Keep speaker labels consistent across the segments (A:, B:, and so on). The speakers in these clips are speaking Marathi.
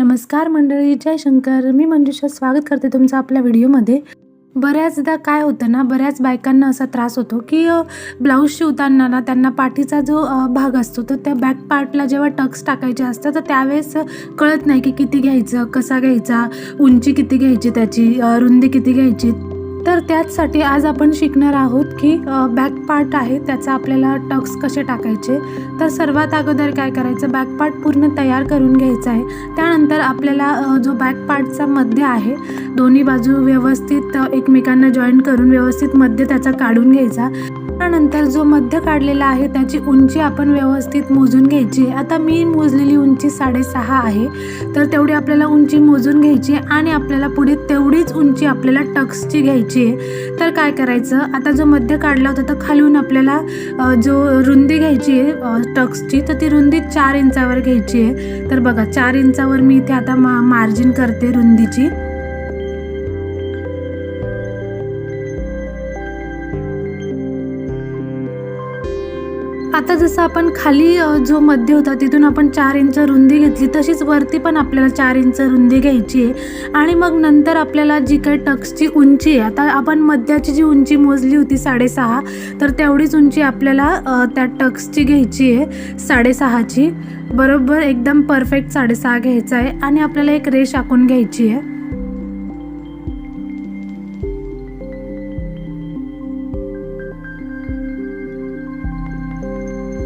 A: नमस्कार मंडळी, जय शंकर. मी मंजुषा स्वागत करते तुमचं आपल्या व्हिडिओमध्ये. बऱ्याचदा काय होतं ना, बऱ्याच बायकांना असा त्रास होतो की ब्लाऊज शिवताना ना त्यांना पाठीचा जो भाग असतो तर त्या बॅक पार्टला जेव्हा टक्स टाकायचे असतं तर त्यावेळेस कळत नाही की किती घ्यायचं, कसा घ्यायचा, उंची किती घ्यायची, त्याची रुंदी किती घ्यायची. तर त्याचसाठी आज आपण शिकणार आहोत की बॅक पार्ट आहे त्याचा आपल्याला टक्स कसे टाकायचे. तर सर्वात अगोदर काय करायचं, बॅक पार्ट पूर्ण तयार करून घ्यायचा आहे. त्यानंतर आपल्याला जो बॅक पार्टचा मध्य आहे दोन्ही बाजू व्यवस्थित एकमेकांना जॉईन करून व्यवस्थित मध्य त्याचा काढून घ्यायचा. त्यानंतर जो मध्य काढलेला आहे त्याची उंची आपण व्यवस्थित मोजून घ्यायची. आता मी मोजलेली उंची 6.5 आहे, तर तेवढी आपल्याला उंची मोजून घ्यायची आणि आपल्याला पुढे तेवढीच उंची आपल्याला टक्सची घ्यायची आहे. तर काय करायचं, आता जो मध्य काढला होता तर खालून आपल्याला जो रुंदी घ्यायची आहे टक्सची तर ती रुंदी 4 इंचावर घ्यायची आहे. तर बघा 4 इंचावर मी इथे आता मार्जिन करते रुंदीची. आता जसं आपण खाली जो मध्य होता तिथून आपण 4 इंच रुंदी घेतली तशीच वरती पण आपल्याला 4 इंच रुंदी घ्यायची आहे. आणि मग नंतर आपल्याला जी काही टक्सची उंची आहे, आता आपण मध्याची जी उंची मोजली होती 6.5 तर तेवढीच उंची आपल्याला त्या टक्सची घ्यायची आहे 6.5ची. बरोबर एकदम परफेक्ट 6.5 घ्यायचा आहे आणि आपल्याला एक रेष आखून घ्यायची आहे.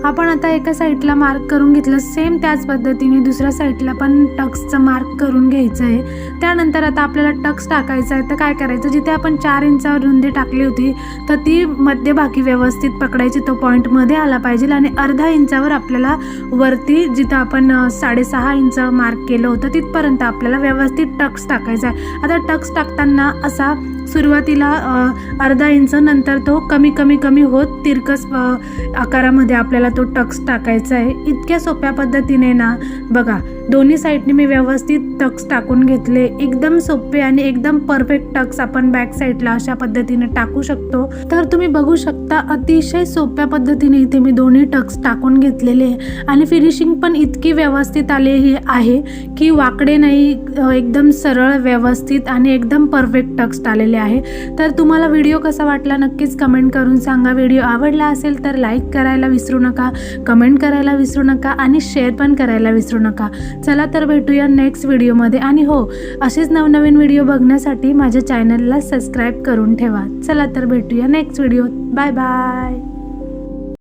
A: आपण आता एका साईडला मार्क करून घेतलं, सेम त्याच पद्धतीने दुसऱ्या साईडला पण टक्सचं मार्क करून घ्यायचं आहे. त्यानंतर आता आपल्याला टक्स टाकायचा आहे. तर काय करायचं, जिथे आपण 4 इंचावर रुंदी टाकली होती तर ती मध्यभागी व्यवस्थित पकडायची, तो पॉईंट मध्ये आला पाहिजे आणि अर्धा इंचावर आपल्याला वरती जिथं आपण 6.5 इंच मार्क केलं होतं तिथपर्यंत आपल्याला व्यवस्थित टक्स टाकायचा आहे. आता टक्स टाकताना असा सुरुवातीला अर्धा इंच, नंतर तो कमी कमी कमी होत तिरकस आकारामध्ये आपल्याला तो टक्स टाकायचा आहे. इतक्या सोप्या पद्धतीने ना बघा, दोन्ही साईडने मी व्यवस्थित टक्स टाकून घेतले. एकदम सोपे आणि एकदम परफेक्ट टक्स आपण बॅक साईडला अशा पद्धतीने टाकू शकतो. तर तुम्ही बघू शकता अतिशय सोप्या पद्धतीने इथे मी दोन्ही टक्स टाकून घेतलेले आणि फिनिशिंग पण इतकी व्यवस्थित आलेली आहे की वाकडे नाही, एकदम सरळ व्यवस्थित आणि एकदम परफेक्ट टक्स आलेले आहे. तर तुम्हाला व्हिडिओ कसा वाटला नक्कीच कमेंट करून सांगा. व्हिडिओ आवडला असेल तर लाईक करायला विसरू नका, कमेंट करायला विसरू नका आणि शेअर पण करायला विसरू नका. चला तर भेटूया नेक्स्ट व्हिडिओमध्ये. आणि हो, असेच नवनवीन व्हिडिओ बघण्यासाठी माझ्या चॅनलला सबस्क्राईब करून ठेवा. चला तर भेटूया नेक्स्ट व्हिडिओ. Bye bye.